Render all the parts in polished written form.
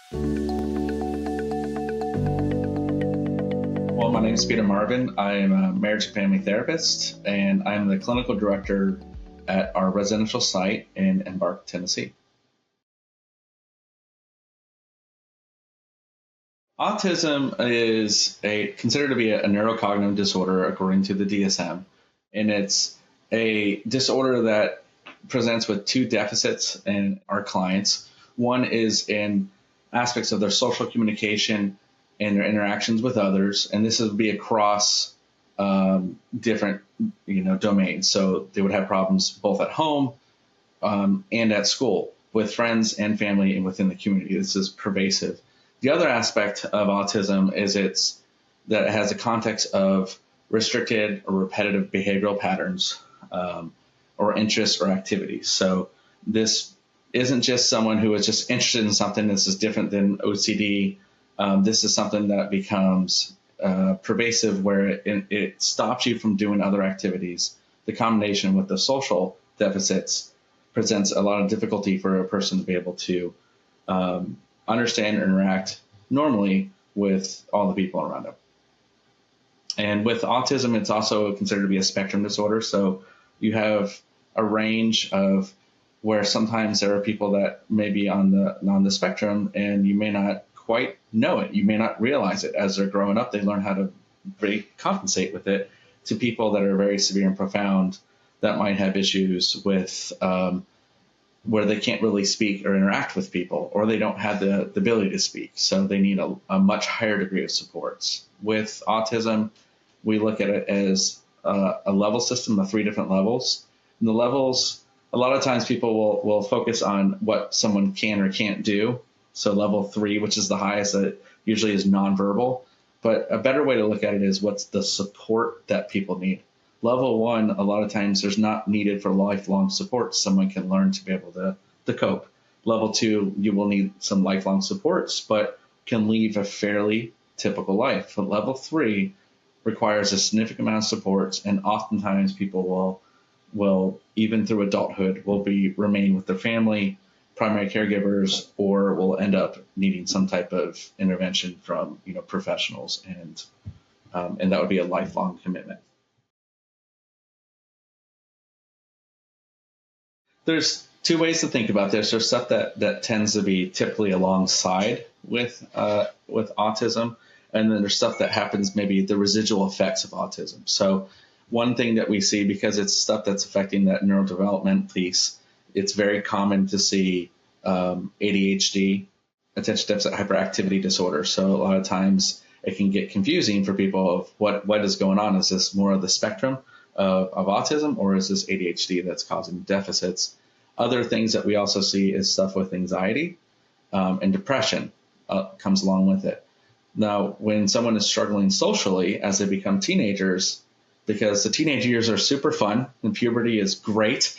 Well, my name is Peter Marvin. I am a marriage and family therapist, and I'm the clinical director at our residential site in Embark, Tennessee. Autism is considered to be a neurocognitive disorder according to the DSM, and it's a disorder that presents with two deficits in our clients. One is in aspects of their social communication and their interactions with others, and this would be across different domains. So they would have problems both at home and at school with friends and family and within the community. This is pervasive. The other aspect of autism is that it has a context of restricted or repetitive behavioral patterns or interests or activities. So this isn't just someone who is just interested in something. This is different than OCD. This is something that becomes pervasive where it stops you from doing other activities. The combination with the social deficits presents a lot of difficulty for a person to be able to understand and interact normally with all the people around them. And with autism, it's also considered to be a spectrum disorder. So you have a range of where sometimes there are people that may be on the spectrum and you may not quite know it. You may not realize it. As they're growing up, they learn how to compensate with it, to people that are very severe and profound that might have issues with where they can't really speak or interact with people, or they don't have the ability to speak. So they need a much higher degree of supports. With autism, we look at it as a level system of 3 different levels. And the levels, a lot of times people will focus on what someone can or can't do. So level 3, which is the highest, that usually is nonverbal. But a better way to look at it is what's the support that people need. Level 1, a lot of times there's not needed for lifelong support. Someone can learn to be able to cope. Level 2, you will need some lifelong supports, but can lead a fairly typical life. But level 3 requires a significant amount of supports, and oftentimes people will even through adulthood, will remain with their family, primary caregivers, or will end up needing some type of intervention from professionals, and that would be a lifelong commitment. There's 2 ways to think about this. There's stuff that tends to be typically alongside with autism, and then there's stuff that happens, maybe the residual effects of autism. So one thing that we see, because it's stuff that's affecting that neurodevelopment piece, it's very common to see ADHD, attention deficit hyperactivity disorder. So a lot of times it can get confusing for people of what is going on. Is this more of the spectrum of autism, or is this ADHD that's causing deficits? Other things that we also see is stuff with anxiety and depression comes along with it. Now, when someone is struggling socially as they become teenagers, because the teenage years are super fun and puberty is great.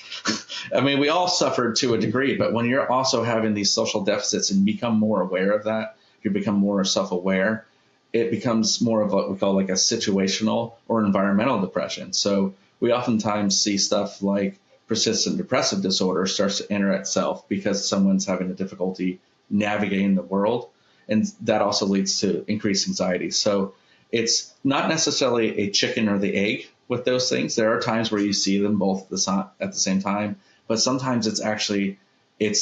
I mean, we all suffered to a degree, but when you're also having these social deficits and become more aware of that, you become more self-aware, it becomes more of what we call like a situational or environmental depression. So we oftentimes see stuff like persistent depressive disorder starts to enter itself because someone's having a difficulty navigating the world. And that also leads to increased anxiety. So it's not necessarily a chicken or the egg with those things. There are times where you see them both at the same time, but sometimes it's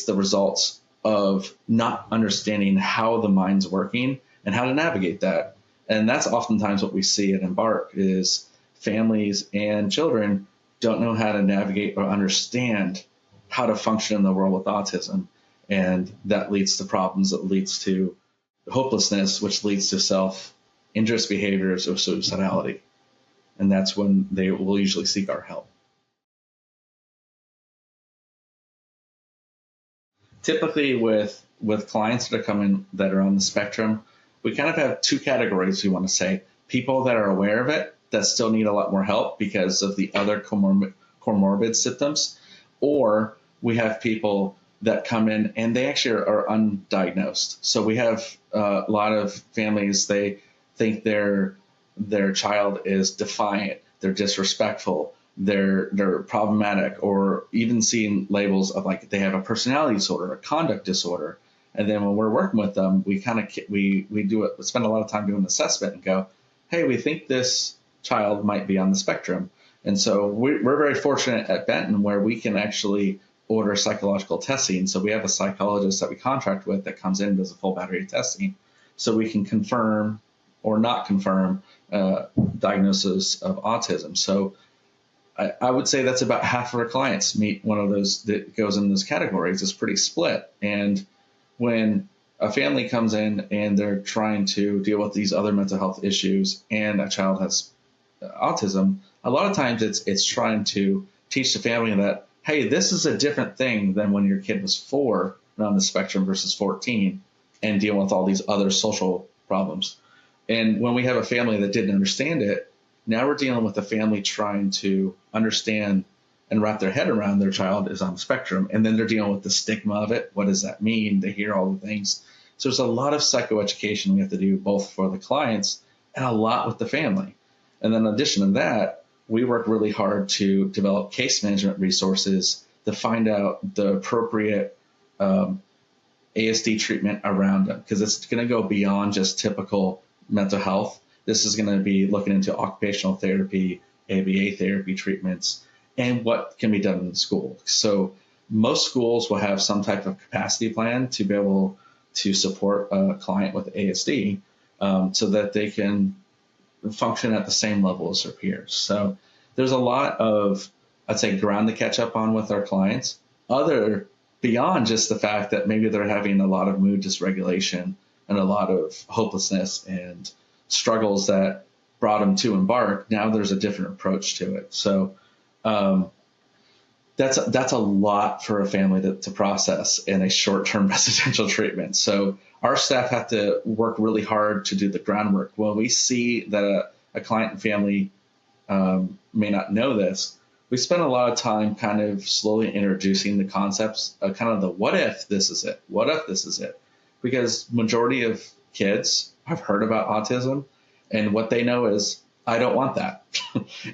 the results of not understanding how the mind's working and how to navigate that. And that's oftentimes what we see at Embark is families and children don't know how to navigate or understand how to function in the world with autism. And that leads to problems, that leads to hopelessness, which leads to self-injurious behaviors or suicidality. And that's when they will usually seek our help. Typically with clients that are coming that are on the spectrum, we kind of have 2 categories we want to say. People that are aware of it that still need a lot more help because of the other comorbid symptoms, or we have people that come in and they actually are undiagnosed. So we have a lot of families, they think their child is defiant, they're disrespectful, they're problematic, or even seeing labels of like they have a personality disorder, a conduct disorder. And then when we're working with them, we kind of we do it. We spend a lot of time doing an assessment and go, hey, we think this child might be on the spectrum. And so we're very fortunate at Benton where we can actually order psychological testing. So we have a psychologist that we contract with that comes in and does a full battery of testing, so we can confirm or not confirm diagnosis of autism. So I would say that's about half of our clients meet one of those that goes in those categories. It's pretty split. And when a family comes in and they're trying to deal with these other mental health issues and a child has autism, a lot of times it's trying to teach the family that, hey, this is a different thing than when your kid was 4 and on the spectrum versus 14 and dealing with all these other social problems. And when we have a family that didn't understand it, now we're dealing with a family trying to understand and wrap their head around their child is on the spectrum. And then they're dealing with the stigma of it. What does that mean? They hear all the things. So there's a lot of psychoeducation we have to do both for the clients and a lot with the family. And then in addition to that, we work really hard to develop case management resources to find out the appropriate ASD treatment around them, because it's going to go beyond just typical mental health. This is going to be looking into occupational therapy, ABA therapy treatments, and what can be done in the school. So most schools will have some type of capacity plan to be able to support a client with ASD so that they can function at the same level as their peers. So there's a lot of, I'd say, ground to catch up on with our clients, other beyond just the fact that maybe they're having a lot of mood dysregulation and a lot of hopelessness and struggles that brought them to Embark. Now there's a different approach to it. So that's a lot for a family to process in a short-term residential treatment. So our staff have to work really hard to do the groundwork. When we see that a client and family may not know this, we spend a lot of time kind of slowly introducing the concepts of kind of the what if this is it? What if this is it? Because majority of kids have heard about autism, and what they know is, I don't want that.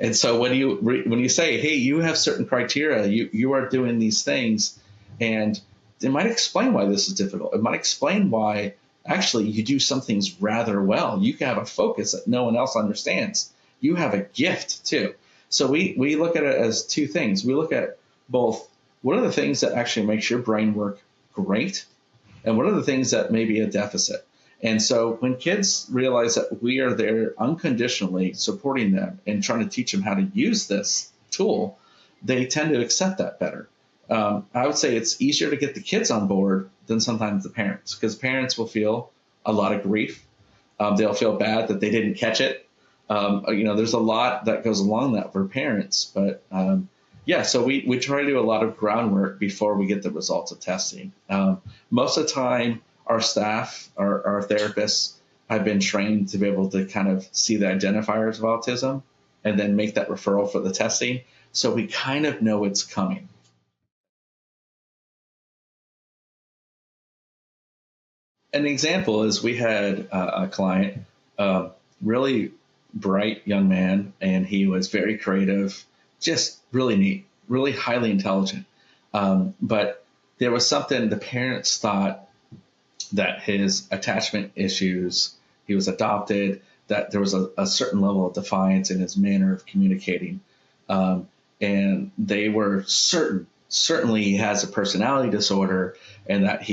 And so when you say, hey, you have certain criteria, you are doing these things, and it might explain why this is difficult. It might explain why actually you do some things rather well. You can have a focus that no one else understands. You have a gift too. So we look at it as two things. We look at both what are the things that actually makes your brain work great, and what are the things that may be a deficit. And so when kids realize that we are there unconditionally supporting them and trying to teach them how to use this tool, they tend to accept that better. I would say it's easier to get the kids on board than sometimes the parents, because parents will feel a lot of grief. They'll feel bad that they didn't catch it. There's a lot that goes along that for parents. But so we try to do a lot of groundwork before we get the results of testing. Most of the time, our staff, our therapists have been trained to be able to kind of see the identifiers of autism and then make that referral for the testing. So we kind of know it's coming. An example is we had a client, really bright young man, and he was very creative, just really neat, really highly intelligent. But there was something the parents thought that his attachment issues, he was adopted, that there was a certain level of defiance in his manner of communicating. And they were certainly he has a personality disorder, and that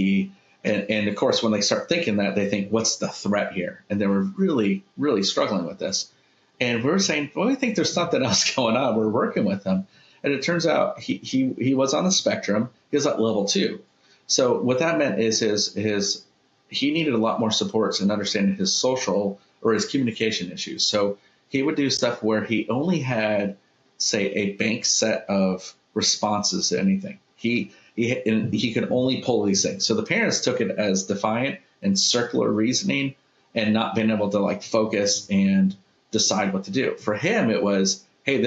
and of course, when they start thinking that, they think, what's the threat here? And they were really, really struggling with this. And we're saying, well, we think there's something else going on. We're working with him. And it turns out he was on the spectrum. He was at level 2. So what that meant is he needed a lot more supports in understanding his social or his communication issues. So he would do stuff where he only had, say, a bank set of responses to anything. He could only pull these things. So the parents took it as defiant and circular reasoning and not being able to focus and decide what to do. For him, it was, hey,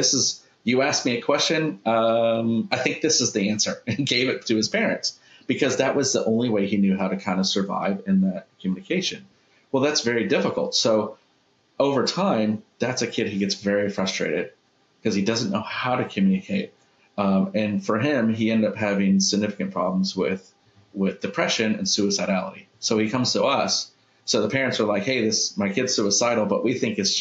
you asked me a question. I think this is the answer, and gave it to his parents, because that was the only way he knew how to kind of survive in that communication. Well, that's very difficult. So over time, that's a kid who gets very frustrated because he doesn't know how to communicate. And for him, he ended up having significant problems with with depression and suicidality. So he comes to us. So the parents are like, hey, my kid's suicidal, but we think it's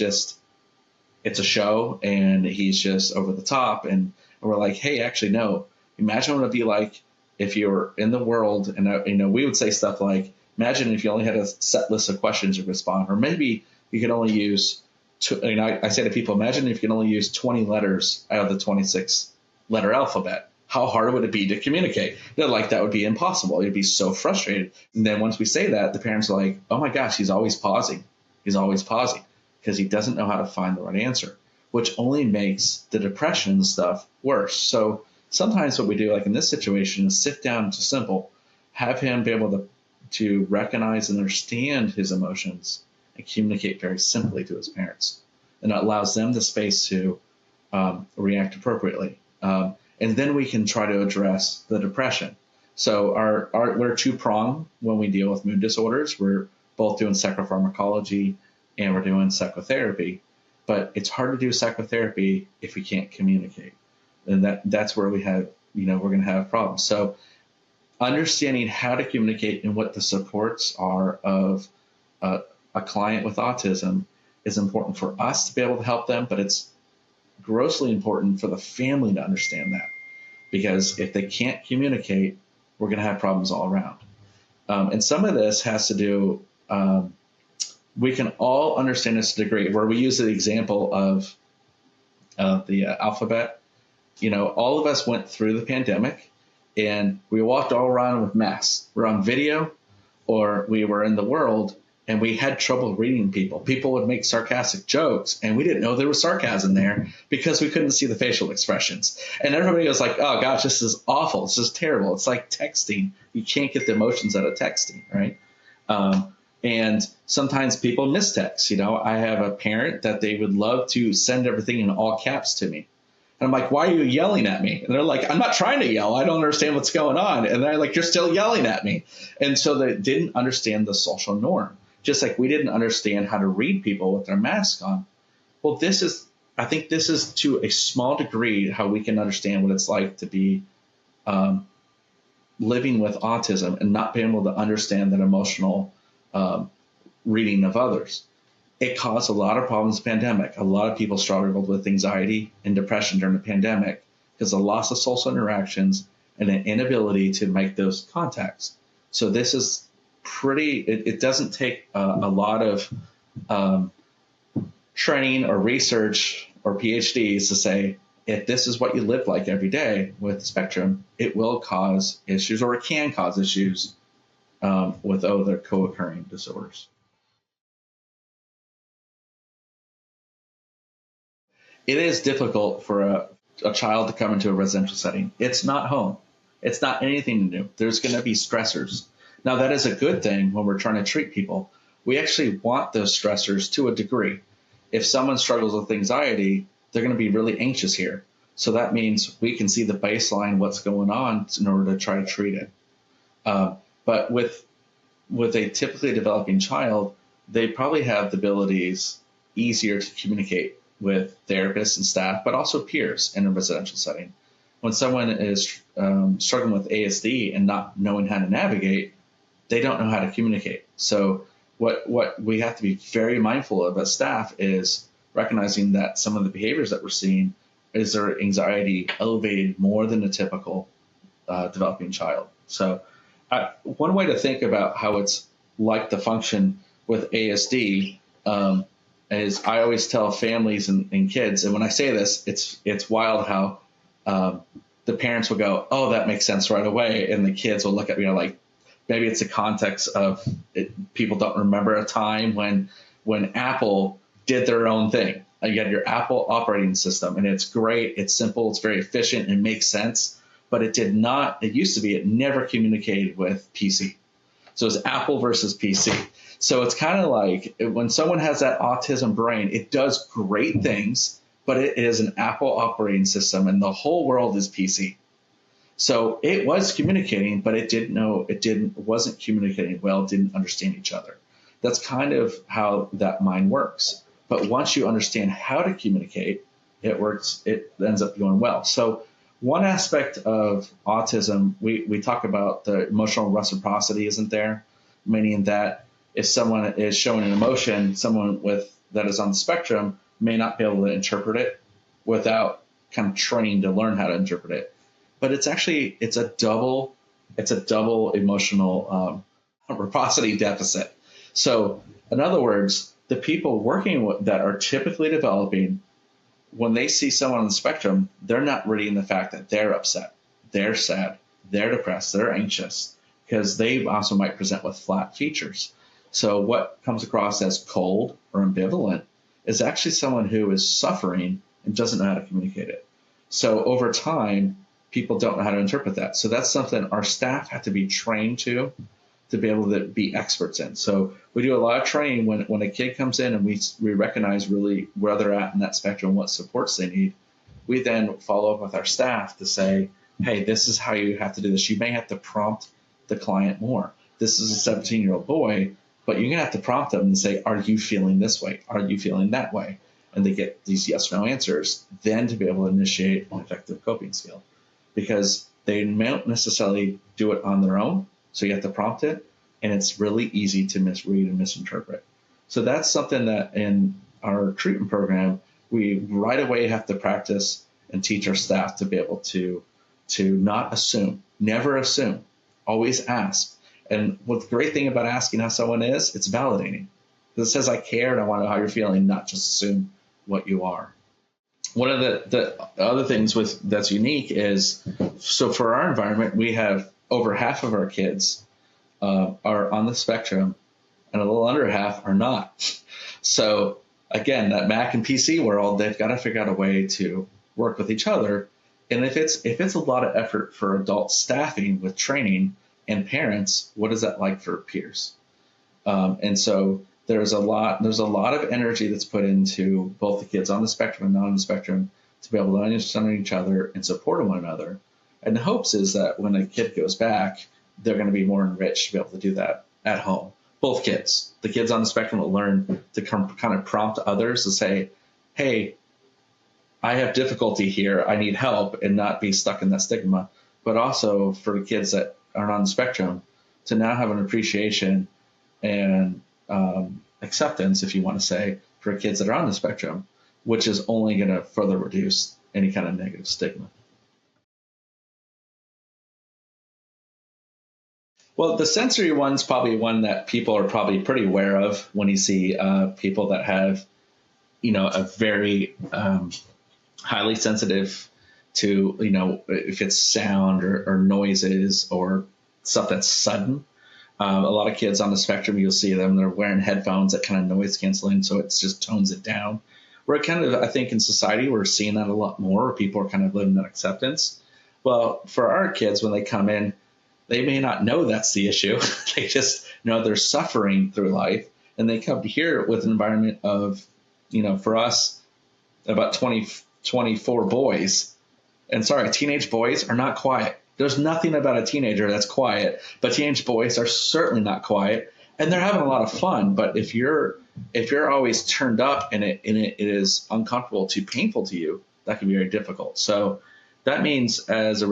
a show and he's just over the top. And we're like, hey, actually, no. Imagine what it'd be like if you were in the world. And, we would say stuff like, imagine if you only had a set list of questions to respond, or maybe you could only use, I say to people, imagine if you could only use 20 letters out of the 26 letter alphabet. How hard would it be to communicate? They're like, that would be impossible. You'd be so frustrated. And then once we say that, the parents are like, oh my gosh, he's always pausing. He's always pausing because he doesn't know how to find the right answer, which only makes the depression and stuff worse. So sometimes what we do, like in this situation, is sit down, just simple, have him be able to recognize and understand his emotions and communicate very simply to his parents. And it allows them the space to react appropriately. And then we can try to address the depression. So we're two-pronged when we deal with mood disorders. We're both doing psychopharmacology and we're doing psychotherapy. But it's hard to do psychotherapy if we can't communicate. And that's where we have, we're going to have problems. So understanding how to communicate and what the supports are of a client with autism is important for us to be able to help them, but it's grossly important for the family to understand that, because if they can't communicate, we're going to have problems all around. And some of this has to do, we can all understand this to a degree, where we use the example of the alphabet. All of us went through the pandemic and we walked all around with masks. We're on video or we were in the world and we had trouble reading people. People would make sarcastic jokes and we didn't know there was sarcasm there because we couldn't see the facial expressions. And everybody was like, oh gosh, this is awful. This is terrible. It's like texting. You can't get the emotions out of texting, right? And sometimes people mistext. I have a parent that they would love to send everything in all caps to me. And I'm like, why are you yelling at me? And they're like, I'm not trying to yell. I don't understand what's going on. And they're like, you're still yelling at me. And so they didn't understand the social norm, just like we didn't understand how to read people with their mask on. Well, I think this is to a small degree how we can understand what it's like to be living with autism and not being able to understand that emotional reading of others. It caused a lot of problems in the pandemic. A lot of people struggled with anxiety and depression during the pandemic because of the loss of social interactions and an inability to make those contacts. So this is it doesn't take a lot of training or research or PhDs to say, if this is what you live like every day with the spectrum, it will cause issues, or it can cause issues with other co-occurring disorders. It is difficult for a child to come into a residential setting. It's not home. It's not anything new. There's going to be stressors. Now, that is a good thing when we're trying to treat people. We actually want those stressors to a degree. If someone struggles with anxiety, they're going to be really anxious here. So that means we can see the baseline, what's going on, in order to try to treat it. But with a typically developing child, they probably have the abilities easier to communicate with therapists and staff, but also peers in a residential setting. When someone is struggling with ASD and not knowing how to navigate, they don't know how to communicate. So what we have to be very mindful of as staff is recognizing that some of the behaviors that we're seeing is their anxiety elevated more than a typical developing child. So one way to think about how it's like to function with ASD is I always tell families and kids, and when I say this, it's wild how the parents will go, oh, that makes sense right away. And the kids will look at me like, maybe it's a context of people don't remember a time when Apple did their own thing. You had your Apple operating system, and it's great. It's simple. It's very efficient. It makes sense. But it never communicated with PC. So it's Apple versus PC. So it's kind of like when someone has that autism brain, it does great things, but it is an Apple operating system, and the whole world is PC. So it was communicating, but it wasn't communicating well, didn't understand each other. That's kind of how that mind works. But once you understand how to communicate, it ends up going well. So One aspect of autism, we talk about the emotional reciprocity isn't there, meaning that if someone is showing an emotion, someone with that is on the spectrum may not be able to interpret it without kind of training to learn how to interpret it. But it's a double emotional reciprocity deficit. So in other words, the people working with, that are typically developing, when they see someone on the spectrum, they're not reading the fact that they're upset, they're sad, they're depressed, they're anxious, because they also might present with flat features. So what comes across as cold or ambivalent is actually someone who is suffering and doesn't know how to communicate it. So over time, people don't know how to interpret that. So that's something our staff have to be trained to be able to be experts in. So we do a lot of training when a kid comes in and we recognize really where they're at in that spectrum, what supports they need. We then follow up with our staff to say, hey, this is how you have to do this. You may have to prompt the client more. This is a 17-year-old boy, but you're going to have to prompt them and say, are you feeling this way? Are you feeling that way? And they get these yes or no answers, then to be able to initiate an effective coping skill. Because they don't necessarily do it on their own. So you have to prompt it, and it's really easy to misread and misinterpret. So that's something that in our treatment program, we right away have to practice and teach our staff to be able to not assume, never assume, always ask. And what the great thing about asking how someone is, it's validating. Because it says, I care and I want to know how you're feeling, not just assume what you are. One of the other things that's unique is, so for our environment, we have over half of our kids are on the spectrum, and a little under half are not. So again, that Mac and PC world, they've got to figure out a way to work with each other. And if it's a lot of effort for adult staffing with training and parents, what is that like for peers? And so there's a lot of energy that's put into both the kids on the spectrum and not on the spectrum to be able to understand each other and support one another. And the hopes is that when a kid goes back, they're going to be more enriched to be able to do that at home. Both kids, the kids on the spectrum will learn to kind of prompt others to say, hey, I have difficulty here, I need help, and not be stuck in that stigma. But also for the kids that aren't on the spectrum to now have an appreciation and acceptance, if you want to say, for kids that are on the spectrum, which is only going to further reduce any kind of negative stigma. Well, the sensory one's probably one that people are probably pretty aware of when you see people that have, a very highly sensitive to, if it's sound or noises or stuff that's sudden. A lot of kids on the spectrum, you'll see them, they're wearing headphones that kind of noise canceling, so it just tones it down. We're kind of, I think in society, we're seeing that a lot more. People are kind of living that acceptance. Well, for our kids, when they come in, they may not know that's the issue. They just know they're suffering through life. And they come here with an environment of, for us, about 24 boys. And sorry, teenage boys are not quiet. There's nothing about a teenager that's quiet, but teenage boys are certainly not quiet. And they're having a lot of fun. But if you're always turned up and it is uncomfortable to painful to you, that can be very difficult. So that means as a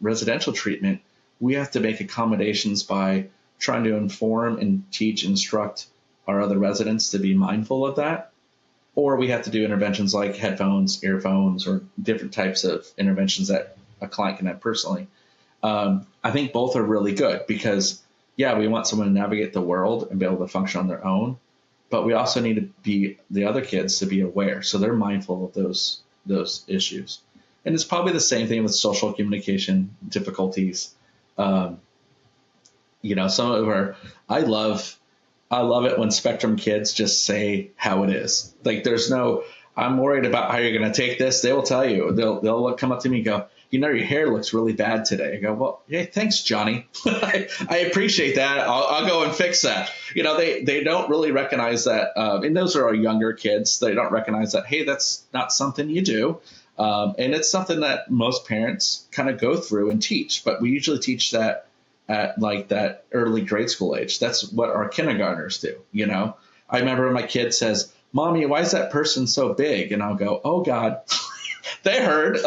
residential treatment, we have to make accommodations by trying to inform and teach, instruct our other residents to be mindful of that. Or we have to do interventions like headphones, earphones, or different types of interventions that a client can have personally. I think both are really good because, yeah, we want someone to navigate the world and be able to function on their own, but we also need to be the other kids to be aware, so they're mindful of those issues. And it's probably the same thing with social communication difficulties. Some of I love it when spectrum kids just say how it is. Like I'm worried about how you're going to take this. They will tell you. They'll come up to me and go, your hair looks really bad today. I go, well, hey, thanks, Johnny. I appreciate that. I'll go and fix that. They don't really recognize that. And those are our younger kids. They don't recognize that, hey, that's not something you do. And it's something that most parents kind of go through and teach. But we usually teach that at like that early grade school age. That's what our kindergartners do. I remember when my kid says, Mommy, why is that person so big? And I'll go, oh, God, they heard.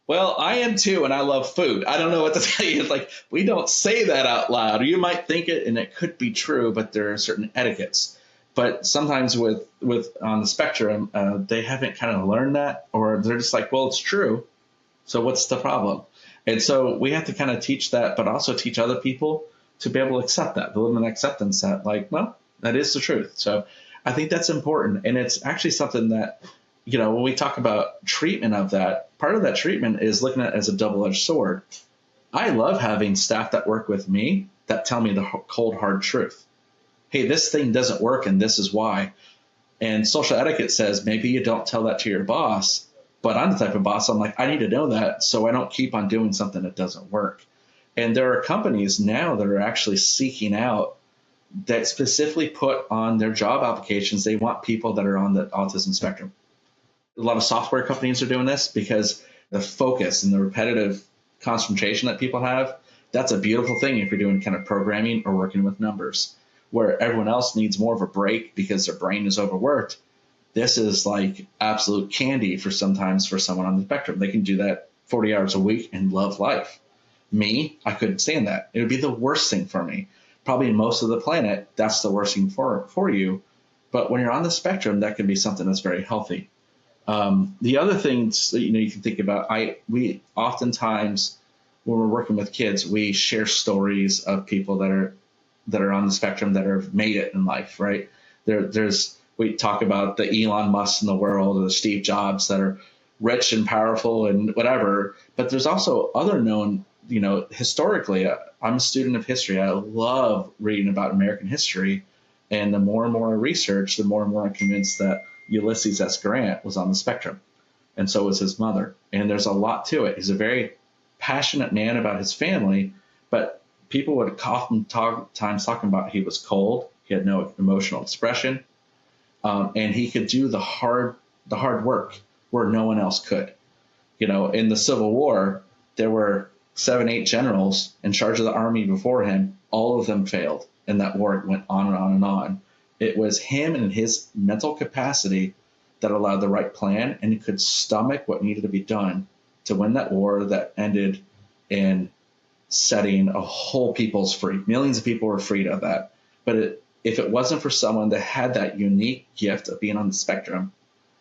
Well, I am too, and I love food. I don't know what to tell you. It's like we don't say that out loud. Or you might think it, and it could be true, but there are certain etiquettes. But sometimes with on the spectrum, they haven't kind of learned that, or they're just like, well, it's true. So what's the problem? And so we have to kind of teach that, but also teach other people to be able to accept that, build an acceptance that, like, well, that is the truth. So I think that's important, and it's actually something that when we talk about treatment of that, part of that treatment is looking at it as a double-edged sword. I love having staff that work with me that tell me the cold, hard truth. Hey, this thing doesn't work and this is why. And social etiquette says maybe you don't tell that to your boss, but I'm the type of boss, I'm like, I need to know that so I don't keep on doing something that doesn't work. And there are companies now that are actually seeking out that specifically put on their job applications, they want people that are on the autism spectrum. A lot of software companies are doing this because the focus and the repetitive concentration that people have, that's a beautiful thing if you're doing kind of programming or working with numbers, where everyone else needs more of a break because their brain is overworked. This is like absolute candy for sometimes for someone on the spectrum. They can do that 40 hours a week and love life. Me, I couldn't stand that. It would be the worst thing for me. Probably most of the planet, that's the worst thing for you. But when you're on the spectrum, that can be something that's very healthy. The other things that you can think about, we oftentimes when we're working with kids, we share stories of people that are on the spectrum that have made it in life, right? We talk about the Elon Musk in the world, or the Steve Jobs that are rich and powerful and whatever. But there's also other known, historically. I'm a student of history. I love reading about American history, and the more and more I research, the more and more I'm convinced that Ulysses S. Grant was on the spectrum, and so was his mother. And there's a lot to it. He's a very passionate man about his family, but people would oftentimes talking about he was cold, he had no emotional expression, and he could do the hard work where no one else could. In the Civil War, there were 7, 8 generals in charge of the army before him. All of them failed, and that war went on and on and on. It was him and his mental capacity that allowed the right plan, and he could stomach what needed to be done to win that war that ended in setting a whole people's free. Millions of people were freed of that. But if it wasn't for someone that had that unique gift of being on the spectrum,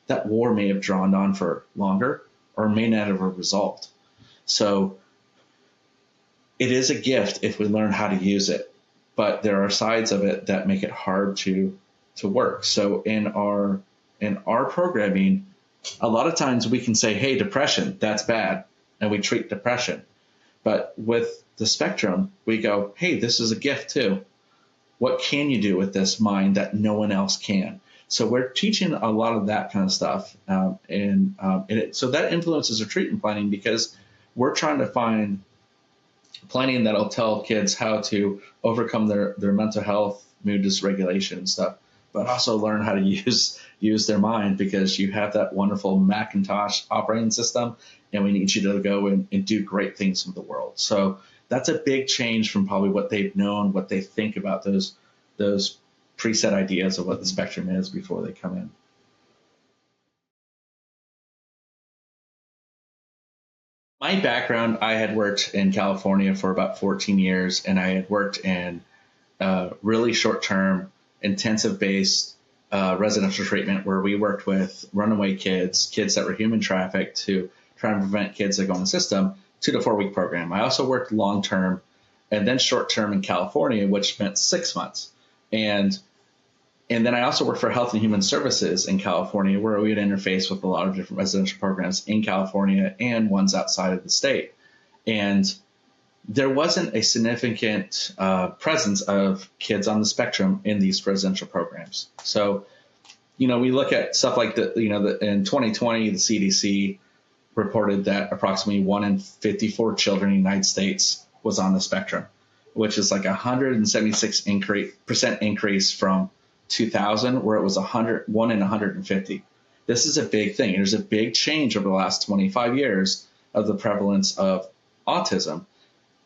that war may have drawn on for longer or may not have resolved. So it is a gift if we learn how to use it, but there are sides of it that make it hard to work. So in our programming, a lot of times we can say, hey, depression, that's bad, and we treat depression. But with the spectrum, we go, hey, this is a gift too. What can you do with this mind that no one else can? So we're teaching a lot of that kind of stuff. So that influences our treatment planning, because we're trying to find planning that'll tell kids how to overcome their mental health, mood dysregulation and stuff, but also learn how to use their mind, because you have that wonderful Macintosh operating system, and we need you to go and do great things with the world. So that's a big change from probably what they've known, what they think about those preset ideas of what the spectrum is before they come in. My background, I had worked in California for about 14 years, and I had worked in really short-term, intensive-based residential treatment where we worked with runaway kids that were human trafficked, to try and prevent kids that go in the system, 2 to 4 week program. I also worked long-term and then short-term in California, which meant 6 months. And then I also worked for Health and Human Services in California, where we would interface with a lot of different residential programs in California and ones outside of the state. And there wasn't a significant presence of kids on the spectrum in these residential programs. So, we look at stuff like in 2020, the CDC reported that approximately 1 in 54 children in the United States was on the spectrum, which is like 176% increase from 2000, where it was 1 in 150. This is a big thing. There's a big change over the last 25 years of the prevalence of autism.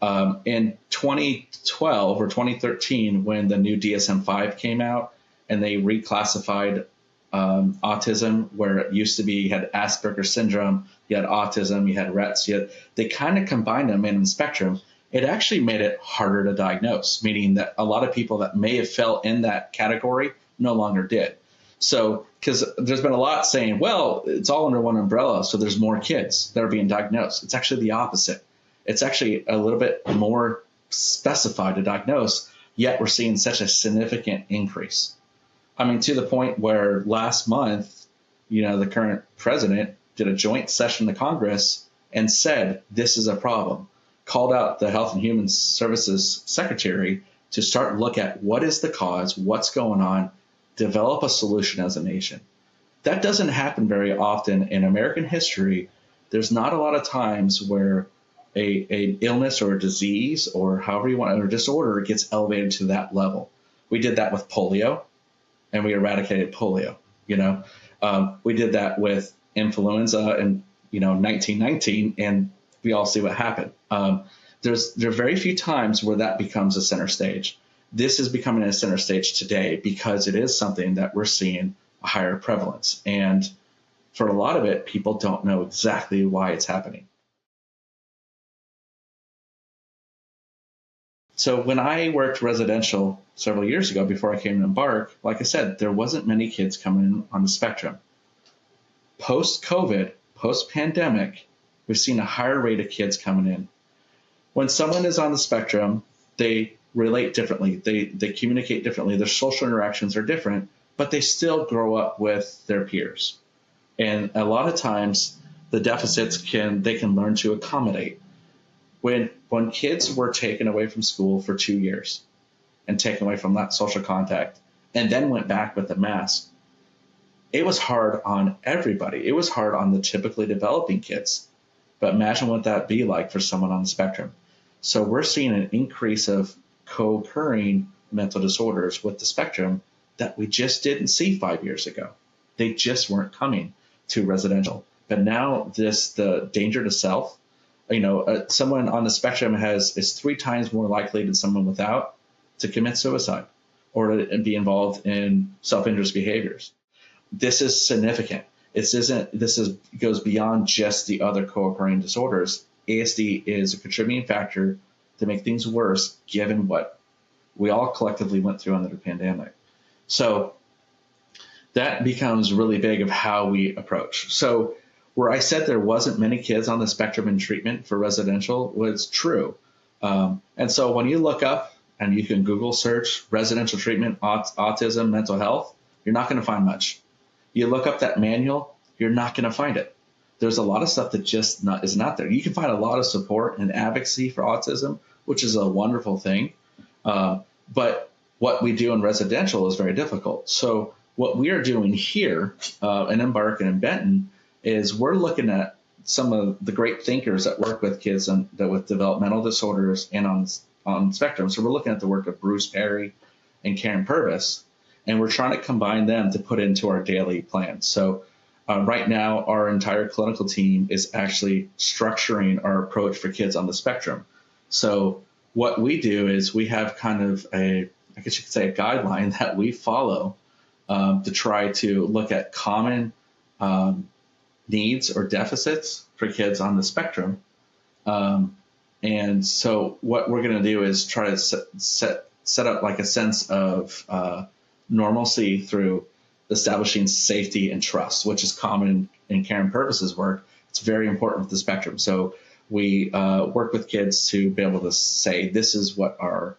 In 2012 or 2013, when the new DSM-5 came out and they reclassified autism, where it used to be you had Asperger's syndrome, you had autism, you had Rett's, they kind of combined them in the spectrum. It actually made it harder to diagnose, meaning that a lot of people that may have fell in that category no longer did. So, because there's been a lot saying, well, it's all under one umbrella, so there's more kids that are being diagnosed. It's actually the opposite. It's actually a little bit more specified to diagnose, yet we're seeing such a significant increase. I mean, to the point where last month, the current president did a joint session of Congress and said, this is a problem, called out the Health and Human Services Secretary to start look at what is the cause, what's going on, develop a solution as a nation. That doesn't happen very often in American history. There's not a lot of times where an illness or a disease or however you want, or disorder gets elevated to that level. We did that with polio, and we eradicated polio. We did that with influenza in 1919, and we all see what happened. There are very few times where that becomes a center stage. This is becoming a center stage today because it is something that we're seeing a higher prevalence. And for a lot of it, people don't know exactly why it's happening. So when I worked residential several years ago, before I came to Embark, like I said, there wasn't many kids coming in on the spectrum. Post-COVID, post-pandemic, we've seen a higher rate of kids coming in. When someone is on the spectrum, they relate differently. They communicate differently. Their social interactions are different, but they still grow up with their peers. And a lot of times, the deficits they can learn to accommodate. When kids were taken away from school for 2 years and taken away from that social contact and then went back with a mask, it was hard on everybody. It was hard on the typically developing kids. But imagine what that'd be like for someone on the spectrum. So we're seeing an increase of co-occurring mental disorders with the spectrum that we just didn't see 5 years ago. They just weren't coming to residential. But now the danger to self, someone on the spectrum is 3 times more likely than someone without to commit suicide or to be involved in self-injurious behaviors. This is significant. Goes beyond just the other co-occurring disorders. ASD is a contributing factor to make things worse, given what we all collectively went through under the pandemic. So that becomes really big of how we approach. So where I said there wasn't many kids on the spectrum in treatment for residential was true. And so when you look up and you can Google search residential treatment, autism, mental health, you're not going to find much. You look up that manual, you're not going to find it. There's a lot of stuff that just is not there. You can find a lot of support and advocacy for autism, which is a wonderful thing. But what we do in residential is very difficult. So what we are doing here in Embark and in Benton is we're looking at some of the great thinkers that work with kids with developmental disorders and on spectrum. So we're looking at the work of Bruce Perry and Karen Purvis, and we're trying to combine them to put into our daily plan. So right now, our entire clinical team is actually structuring our approach for kids on the spectrum. So what we do is we have kind of I guess you could say a guideline that we follow to try to look at common needs or deficits for kids on the spectrum. And so what we're going to do is try to set up like a sense of normalcy through establishing safety and trust, which is common in Karen Purvis's work. It's very important with the spectrum. So we work with kids to be able to say, this is what our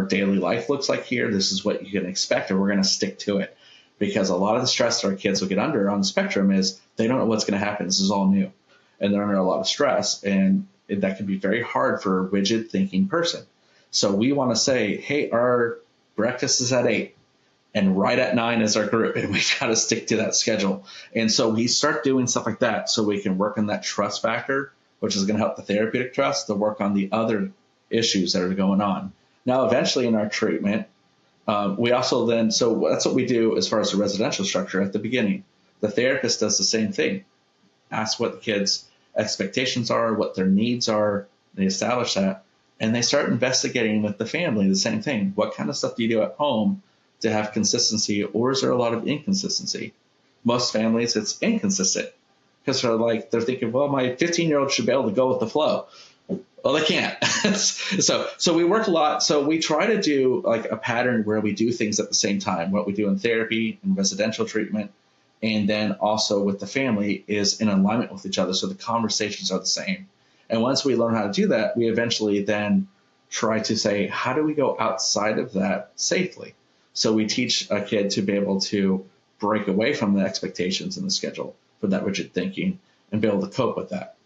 daily life looks like here. This is what you can expect, and we're going to stick to it. Because a lot of the stress that our kids will get under on the spectrum is they don't know what's going to happen. This is all new. And they're under a lot of stress. And that can be very hard for a rigid thinking person. So we want to say, hey, our breakfast is at 8 and right at 9 is our group. And we got to stick to that schedule. And so we start doing stuff like that so we can work on that trust factor, which is going to help the therapeutic trust to work on the other issues that are going on. Now, eventually in our treatment, we also then, so that's what we do as far as the residential structure at the beginning. The therapist does the same thing. Ask what the kids' expectations are, what their needs are. They establish that. And they start investigating with the family the same thing. What kind of stuff do you do at home to have consistency, or is there a lot of inconsistency? most families, it's inconsistent because they're thinking, well, my 15-year-old should be able to go with the flow. Well, they can't. So we work a lot. So we try to do like a pattern where we do things at the same time. What we do in therapy and residential treatment, and then also with the family, is in alignment with each other. So the conversations are the same. And once we learn how to do that, we eventually then try to say, how do we go outside of that safely? So we teach a kid to be able to break away from the expectations in the schedule for that rigid thinking and be able to cope with that.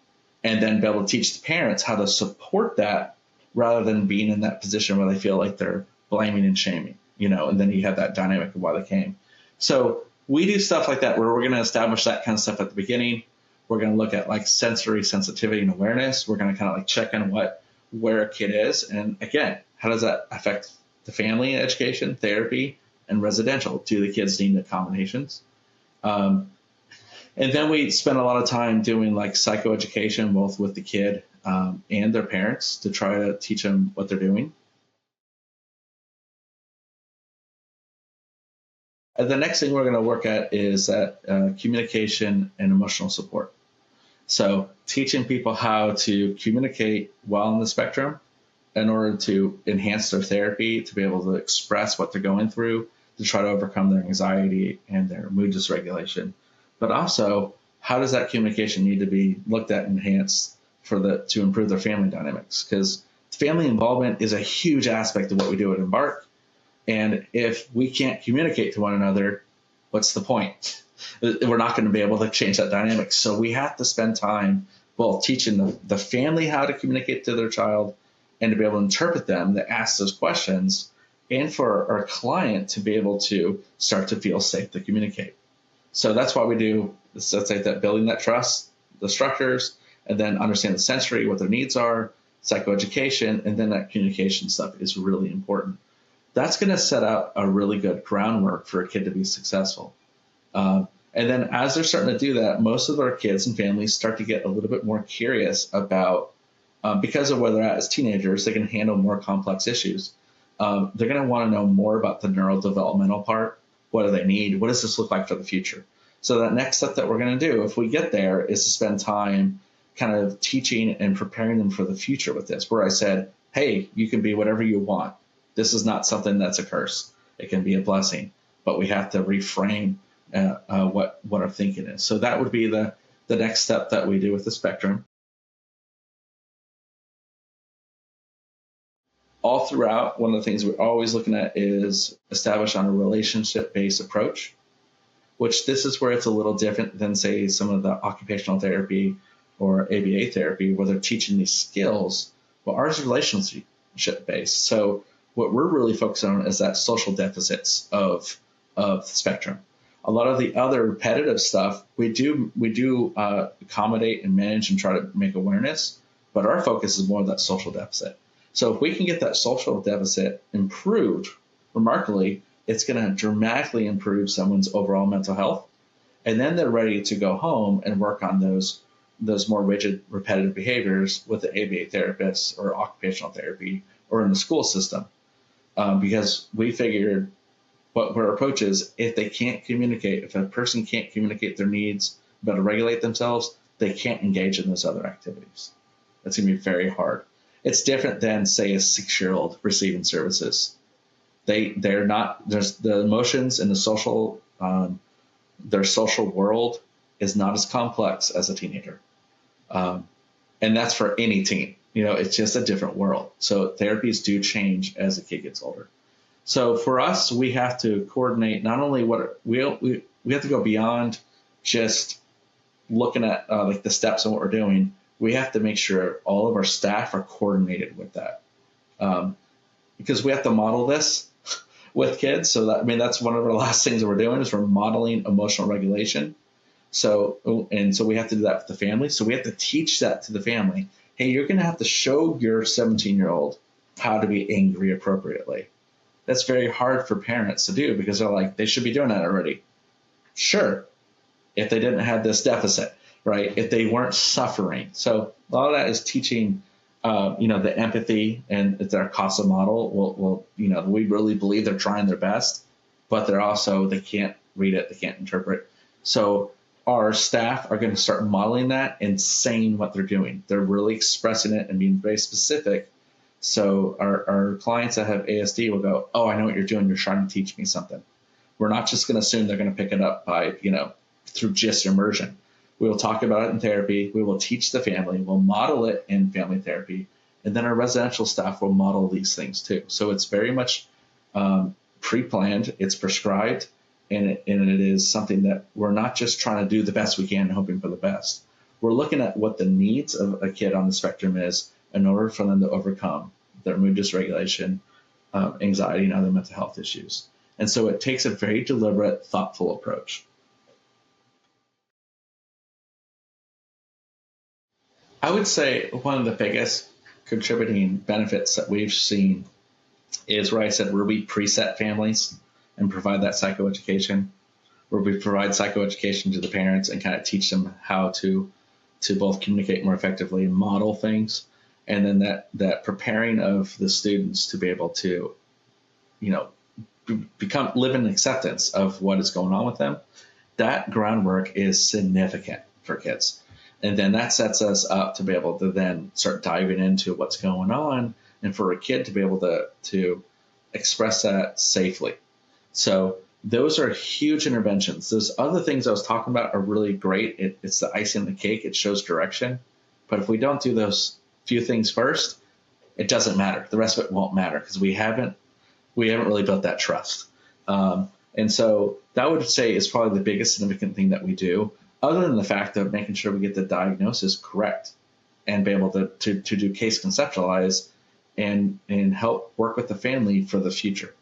And then be able to teach the parents how to support that rather than being in that position where they feel like they're blaming and shaming, and then you have that dynamic of why they came. So we do stuff like that where we're going to establish that kind of stuff at the beginning. We're going to look at like sensory sensitivity and awareness. We're going to kind of like check on where a kid is. And again, how does that affect the family education, therapy, and residential? Do the kids need accommodations? And then we spend a lot of time doing like psychoeducation, both with the kid and their parents, to try to teach them what they're doing. And the next thing we're going to work at is that communication and emotional support. So teaching people how to communicate well on the spectrum in order to enhance their therapy, to be able to express what they're going through, to try to overcome their anxiety and their mood dysregulation. But also, how does that communication need to be looked at and enhanced to improve their family dynamics? Because family involvement is a huge aspect of what we do at Embark. And if we can't communicate to one another, what's the point? We're not going to be able to change that dynamic. So we have to spend time both teaching the family how to communicate to their child and to be able to interpret them, to ask those questions, and for our client to be able to start to feel safe to communicate. So that's why we do, let's say, that building that trust, the structures, and then understand the sensory, what their needs are, psychoeducation, and then that communication stuff is really important. That's going to set out a really good groundwork for a kid to be successful. And then as they're starting to do that, most of our kids and families start to get a little bit more curious about, because of where they're at as teenagers, they can handle more complex issues. They're going to want to know more about the neurodevelopmental part. What do they need? What does this look like for the future? So that next step that we're going to do, if we get there, is to spend time kind of teaching and preparing them for the future with this, where I said, hey, you can be whatever you want. This is not something that's a curse. It can be a blessing, but we have to reframe what our thinking is. So that would be the next step that we do with the spectrum. All throughout, one of the things we're always looking at is establish on a relationship-based approach, which this is where it's a little different than, say, some of the occupational therapy or ABA therapy, where they're teaching these skills, but ours is relationship-based. So what we're really focused on is that social deficits of the spectrum. A lot of the other repetitive stuff, we do accommodate and manage and try to make awareness, but our focus is more of that social deficit. So if we can get that social deficit improved remarkably, it's going to dramatically improve someone's overall mental health. And then they're ready to go home and work on those more rigid, repetitive behaviors with the ABA therapists or occupational therapy or in the school system. Because we figured what our approach is, if they can't communicate, if a person can't communicate their needs, be able to regulate themselves, they can't engage in those other activities. That's going to be very hard. It's different than, say, a 6-year-old receiving services. They're not, there's the emotions and the social, their social world is not as complex as a teenager. And that's for any teen. It's just a different world. So therapies do change as a kid gets older. So for us, we have to coordinate not only we have to go beyond just looking at like the steps and what we're doing. We have to make sure all of our staff are coordinated with that, because we have to model this with kids. So that's one of the last things that we're doing is we're modeling emotional regulation. So we have to do that with the family. So we have to teach that to the family. Hey, you're going to have to show your 17-year-old how to be angry appropriately. That's very hard for parents to do because they're like, they should be doing that already. Sure, if they didn't have this deficit, right? If they weren't suffering. So a lot of that is teaching, the empathy, and it's our CASA model. We really believe they're trying their best, but they can't read it, they can't interpret. So our staff are going to start modeling that and saying what they're doing. They're really expressing it and being very specific. So our clients that have ASD will go, oh, I know what you're doing. You're trying to teach me something. We're not just going to assume they're going to pick it up by, through just immersion. We will talk about it in therapy. We will teach the family. We'll model it in family therapy. And then our residential staff will model these things too. So it's very much pre-planned. It's prescribed. And it is something that we're not just trying to do the best we can and hoping for the best. We're looking at what the needs of a kid on the spectrum is in order for them to overcome their mood dysregulation, anxiety, and other mental health issues. And so it takes a very deliberate, thoughtful approach. I would say one of the biggest contributing benefits that we've seen is where I said where we preset families and provide that psychoeducation, where we provide psychoeducation to the parents and kind of teach them how to both communicate more effectively and model things. And then that preparing of the students to be able to, live in acceptance of what is going on with them. That groundwork is significant for kids. And then that sets us up to be able to then start diving into what's going on and for a kid to be able to express that safely. So those are huge interventions. Those other things I was talking about are really great. It's the icing on the cake. It shows direction. But if we don't do those few things first, it doesn't matter. The rest of it won't matter because we haven't really built that trust. And so that would say is probably the biggest significant thing that we do, other than the fact of making sure we get the diagnosis correct and be able to do case conceptualize and help work with the family for the future.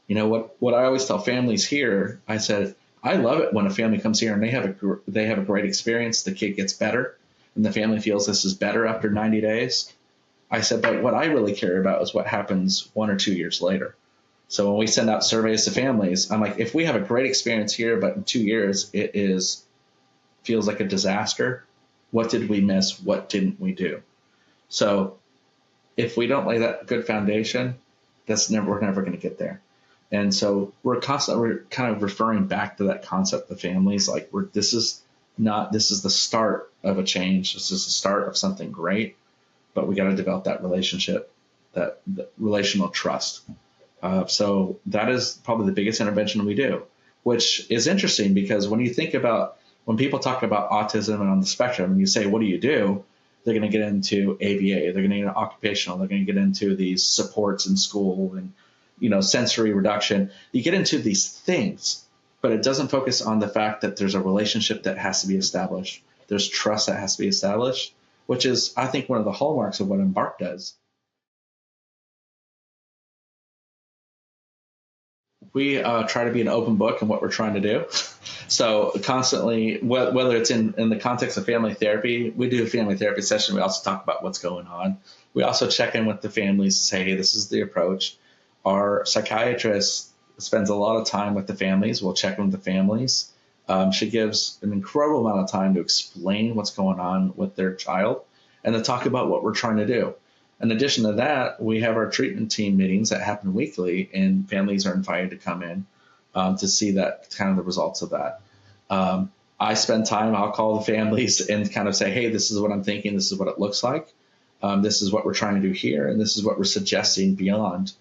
What I always tell families here, I said, I love it when a family comes here and they have a great experience. The kid gets better and the family feels this is better after 90 days. I said, but what I really care about is what happens 1 or 2 years later. So when we send out surveys to families, I'm like, if we have a great experience here, but in 2 years feels like a disaster, what did we miss? What didn't we do? So if we don't lay that good foundation, we're never going to get there. And so we're kind of referring back to that concept of families. Like this is the start of a change. This is the start of something great, but we got to develop that relationship, that relational trust. So that is probably the biggest intervention we do, which is interesting because when you think about when people talk about autism and on the spectrum, and you say, what do you do? They're going to get into ABA. They're going to get into occupational. They're going to get into these supports in school and sensory reduction. You get into these things, but it doesn't focus on the fact that there's a relationship that has to be established. There's trust that has to be established, which is, I think, one of the hallmarks of what Embark does. We try to be an open book in what we're trying to do. So constantly, whether it's in the context of family therapy, we do a family therapy session. We also talk about what's going on. We also check in with the families to say, hey, this is the approach. Our psychiatrist spends a lot of time with the families. We'll check in with the families. She gives an incredible amount of time to explain what's going on with their child and to talk about what we're trying to do. In addition to that, we have our treatment team meetings that happen weekly, and families are invited to come in to see that kind of the results of that. I spend time, I'll call the families and kind of say, hey, this is what I'm thinking. This is what it looks like. This is what we're trying to do here. And this is what we're suggesting beyond.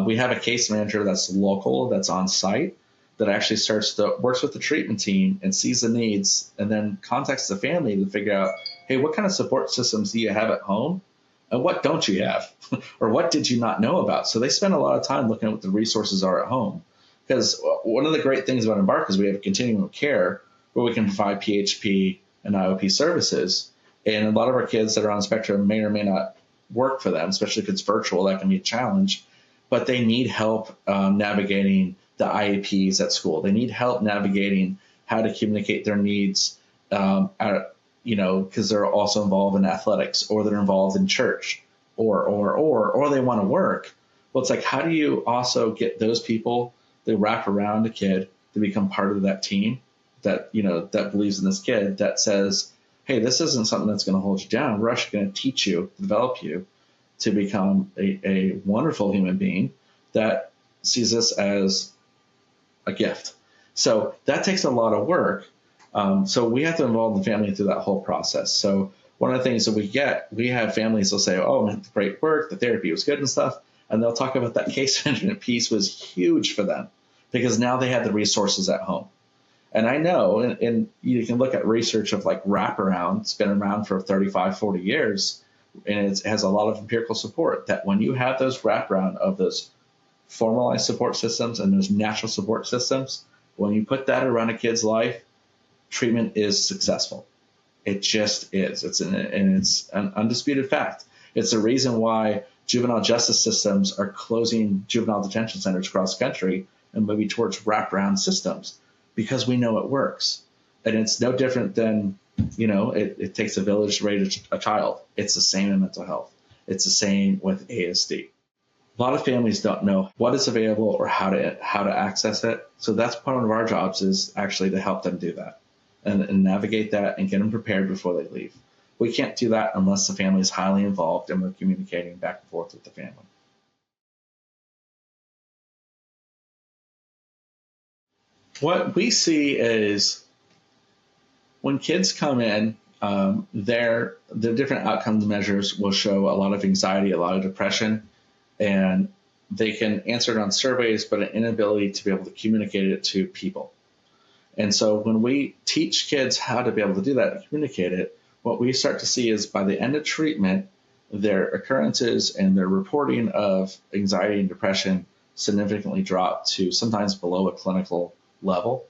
We have a case manager that's local, that's on site, that actually works with the treatment team and sees the needs and then contacts the family to figure out, hey, what kind of support systems do you have at home? And what don't you have? Or what did you not know about? So they spend a lot of time looking at what the resources are at home. Because one of the great things about Embark is we have a continuum of care where we can provide PHP and IOP services. And a lot of our kids that are on the spectrum may or may not work for them, especially if it's virtual. That can be a challenge. But they need help navigating the IEPs at school. They need help navigating how to communicate their needs because they're also involved in athletics or they're involved in church or they want to work. Well, it's like, how do you also get those people to wrap around a kid to become part of that team that believes in this kid, that says, hey, this isn't something that's going to hold you down. We're actually going to teach you, develop you to become a wonderful human being that sees this as a gift. So that takes a lot of work. So we have to involve the family through that whole process. So one of the things that we have families will say, oh, man, great work, the therapy was good and stuff. And they'll talk about that case management piece was huge for them because now they have the resources at home. And I know, and you can look at research of like wraparound, it's been around for 35, 40 years, and it has a lot of empirical support that when you have those wraparound of those formalized support systems and those natural support systems, when you put that around a kid's life, treatment is successful. It just is. It's an undisputed fact. It's the reason why juvenile justice systems are closing juvenile detention centers across the country and moving towards wraparound systems because we know it works. And it's no different than, it takes a village to raise a child. It's the same in mental health. It's the same with ASD. A lot of families don't know what is available or how to access it. So that's part of our jobs is actually to help them do that and navigate that and get them prepared before they leave. We can't do that unless the family is highly involved and we're communicating back and forth with the family. What we see is when kids come in, the different outcomes measures will show a lot of anxiety, a lot of depression, and they can answer it on surveys, but an inability to be able to communicate it to people. And so when we teach kids how to be able to do that and communicate it, what we start to see is by the end of treatment, their occurrences and their reporting of anxiety and depression significantly drop to sometimes below a clinical level,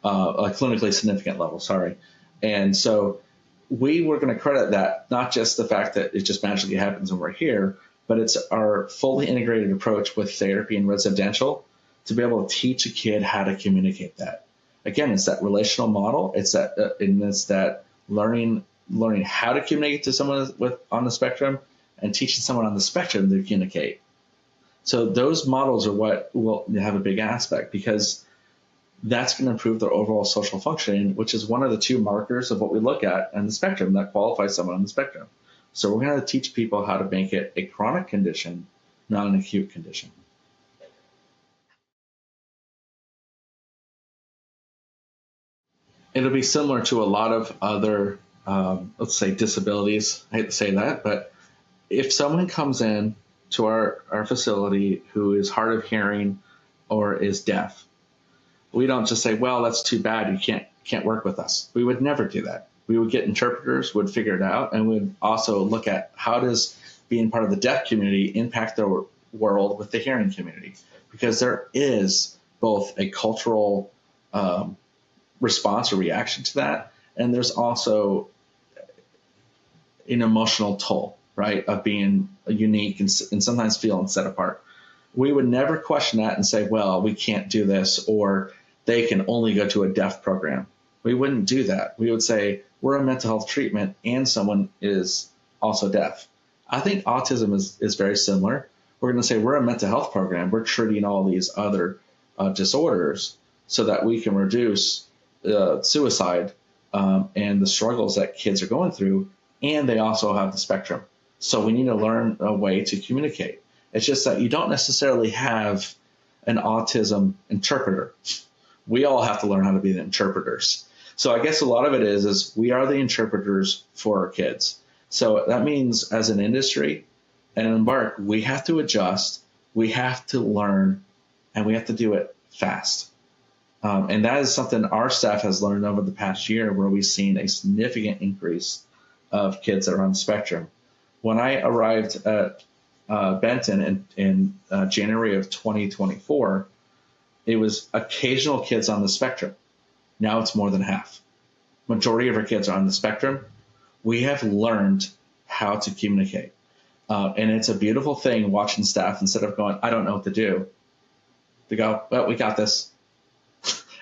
a clinically significant level, sorry. And so we were going to credit that, not just the fact that it just magically happens when we're here, but it's our fully integrated approach with therapy and residential to be able to teach a kid how to communicate that. Again, it's that relational model. It's that learning how to communicate to someone on the spectrum and teaching someone on the spectrum to communicate. So those models are what will have a big aspect because that's going to improve their overall social functioning, which is one of the two markers of what we look at on the spectrum that qualifies someone on the spectrum. So we're going to teach people how to make it a chronic condition, not an acute condition. It'll be similar to a lot of other, let's say, disabilities. I hate to say that, but if someone comes in to our facility who is hard of hearing or is deaf, we don't just say, well, that's too bad, you can't work with us. We would never do that. We would get interpreters, would figure it out, and would also look at how does being part of the deaf community impact the world with the hearing community, because there is both a cultural response or reaction to that, and there's also an emotional toll, right, of being unique and sometimes feeling set apart. We would never question that and say, well, we can't do this, or they can only go to a deaf program. We wouldn't do that. We would say, we're a mental health treatment and someone is also deaf. I think autism is very similar. We're going to say we're a mental health program. We're treating all these other disorders so that we can reduce suicide and the struggles that kids are going through, and they also have the spectrum. So we need to learn a way to communicate. It's just that you don't necessarily have an autism interpreter. We all have to learn how to be the interpreters. So I guess a lot of it is we are the interpreters for our kids. So that means as an industry and Embark, we have to adjust, we have to learn, and we have to do it fast. And that is something our staff has learned over the past year, where we've seen a significant increase of kids that are on the spectrum. When I arrived at Benton in January of 2024, it was occasional kids on the spectrum. Now it's more than half. Majority of our kids are on the spectrum. We have learned how to communicate. And it's a beautiful thing watching staff, instead of going, I don't know what to do, they go, well, we got this.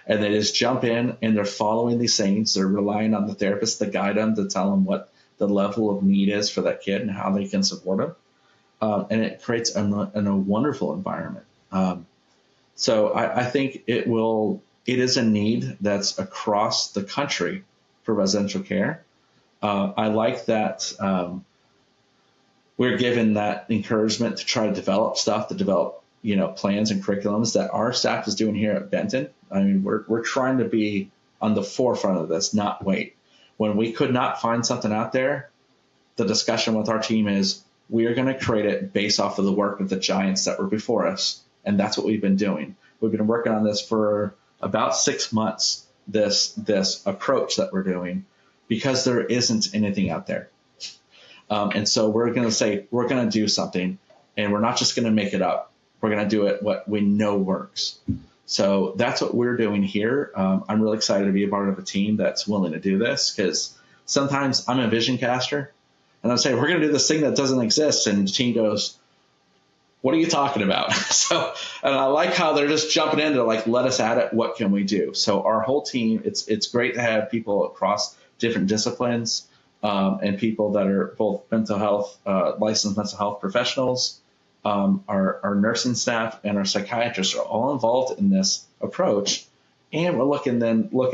And they just jump in and they're following these things. They're relying on the therapist to guide them, to tell them what the level of need is for that kid and how they can support them. And it creates a wonderful environment. So I think it is a need that's across the country for residential care. I like that we're given that encouragement to try to develop stuff, to develop plans and curriculums that our staff is doing here at Benton. I mean, we're trying to be on the forefront of this, not wait. When we could not find something out there, the discussion with our team is we are going to create it based off of the work of the giants that were before us. And that's what we've been doing. We've been working on this for about 6 months, this approach that we're doing, because there isn't anything out there. And so we're going to say, we're going to do something, and we're not just going to make it up. We're going to do it what we know works. So that's what we're doing here. I'm really excited to be a part of a team that's willing to do this, because sometimes I'm a vision caster, and I'm saying, we're going to do this thing that doesn't exist. And the team goes, what are you talking about? And I like how they're just jumping into like, let us at it. What can we do? So our whole team, it's great to have people across different disciplines, and people that are both mental health, licensed mental health professionals, our nursing staff, and our psychiatrists are all involved in this approach. And we're looking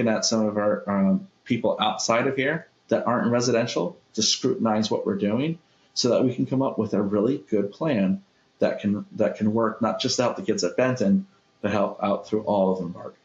at some of our people outside of here that aren't in residential to scrutinize what we're doing, so that we can come up with a really good plan that can work, not just to help the kids at Benton, but help out through all of Embark.